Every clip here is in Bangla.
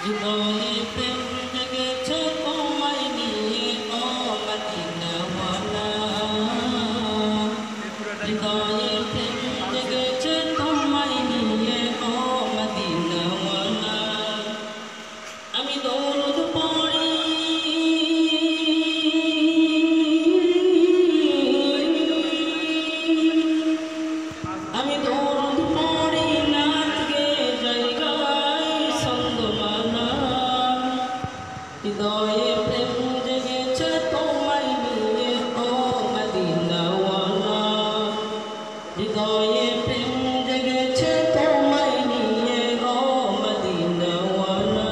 হৃদয়ে প্রেম জেগেছে তোমায় নিয়ে ও মদিনাওয়ালা, হৃদয়ে প্রেম জেগেছে তোমায় নিয়ে ও মদিনাওয়ালা। আমি দরুদ পড়ি আমি দরুদ পড়ি নাত গে জায়গায় ছন্দমালা, হৃদয়ে প্রেম জেগেছে তোমায় নিয়ে ও মদিনাওয়ালা, হৃদয়ে প্রেম জেগেছে তোমায় নিয়ে ও মদিনাওয়ালা।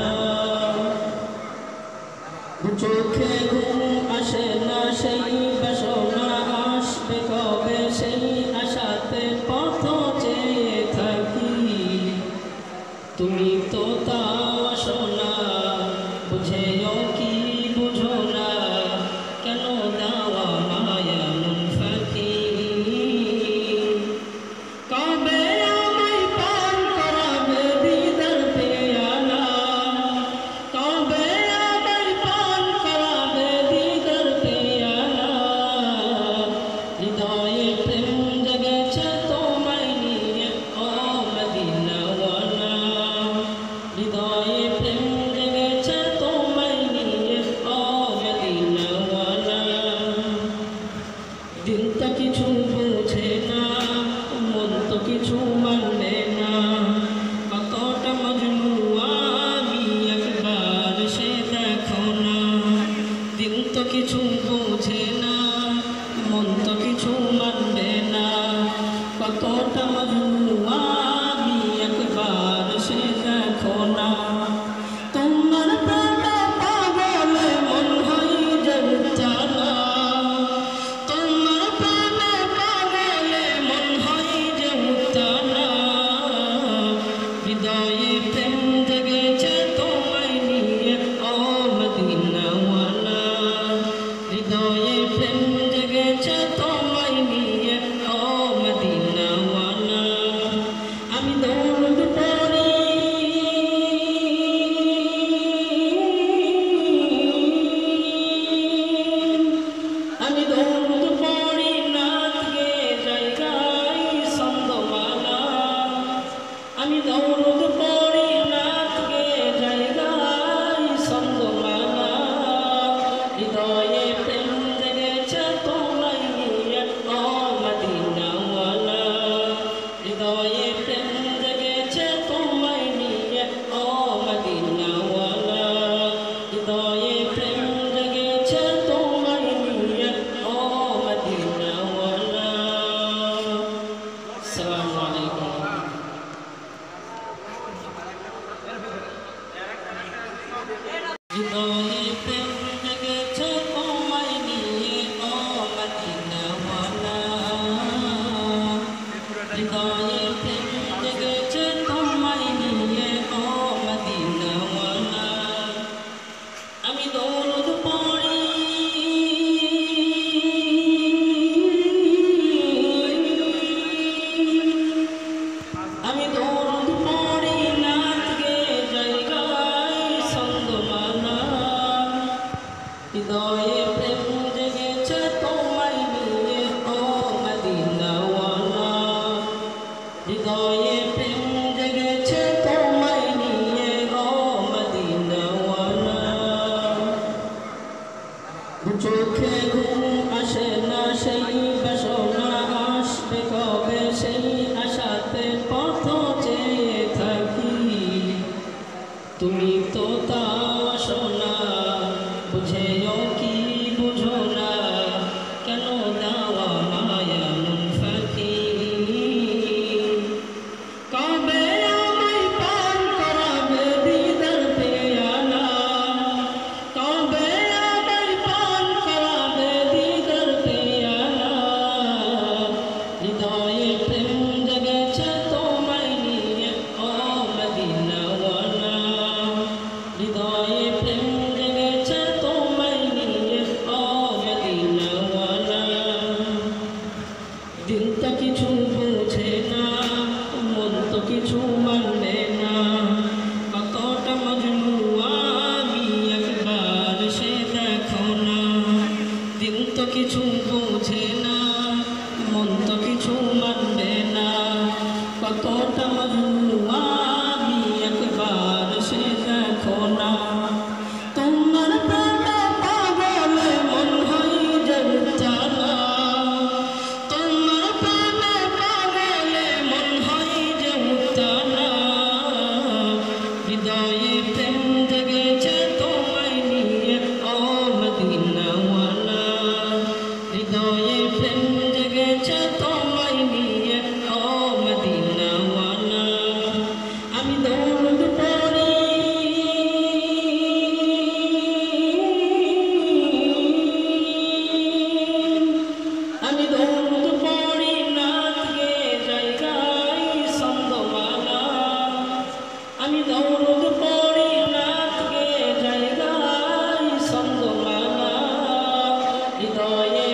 চোখে ঘুম আসে না সেই বাসনা আসবে কবে সেই আশাতে পথ চেয়ে থাকি, তুমি তো তা আসো না বুঝেও কি বুঝো না কেন দাওয়া মায়া মন ফাঁকি। কবে আমায় পান করাবে দিদার পেয়ালা, কবে আমায় পান করাবে দিদার পেয়ালা, হৃদয়ে প্রেম জেগেছে তোমায় নিয়ে ও মদিনাওয়ালা, হৃদয়ে প্রেম জেগেছে তোমায় নিয়ে ও মদিনাওয়ালা। দিল তো কিছু বোঝে না মন তো কিছু মানে না, কতটা মজনু আমি একবার সে দেখো না। দিল তো কিছু বোঝে না মন তো কিছু মানবে না, কতটা মজনু আমি একবার সে দেখো না। তোমার প্রেমে পাগলে মন হয় যে উত্তালা, তোমার প্রেমে পাগলে মন হয় যে উত্তালা, হৃদয়ে প্রেম জেগেছে তোমায় নিয়ে ও মদিনাওয়ালা, হৃদয়ে প্রেম জেগেছে তোমায় নিয়ে ও মদিনাওয়ালা। আমি দরুদ পড়ি আমি দরুদ পড়ি নাত গে জায়গায় ছন্দমালা, আমি দরুদ পড়ি নাত গে জায়গায় ছন্দমালা, হৃদয়ে প্রেম জেগেছে তোমায় নিয়ে ও মদিনাওয়ালা, হৃদয়ে প্রেম জেগেছে তোমায় নিয়ে ও মদিনাওয়ালা, হৃদয়ে প্রেম জেগেছে তোমায় নিয়ে ও মদিনাওয়ালা। আসসালামু আলাইকুম। হৃদয়ে প্রেম জেগেছে তোমায় নিয়ে ও মদিনাওয়ালা, হৃদয়ে প্রেম জেগেছে তোমায় নিয়ে ও মদিনাওয়ালা। আমি দরুদ পড়ি আমি দরুদ পড়ি নাত গে জায়গায় ছন্দমালা, হৃদয়ে প্রেম জেগেছে তোমায় নিয়ে ও মদিনাওয়ালা, হৃদয়ে প্রেম জেগেছে তোমায় নিয়ে ও মদিনাওয়ালা। চোখে ঘুম আসে না সেই বাসনা আসবে কবে সেই আশাতে পথ চেয়ে থাকি, তুমি তো তা আসো না বুঝেও কি বুঝো না কেন দাওয়া মায়া মন ফাঁকি। কবে আমায় পান করাবে দিদার পেয়ালা, কবে আমায় পান করাবে দিদার পেয়ালা, হৃদয়ে প্রেম জেগেছে তোমায় নিয়ে ও মদিনাওয়ালা, হয়ে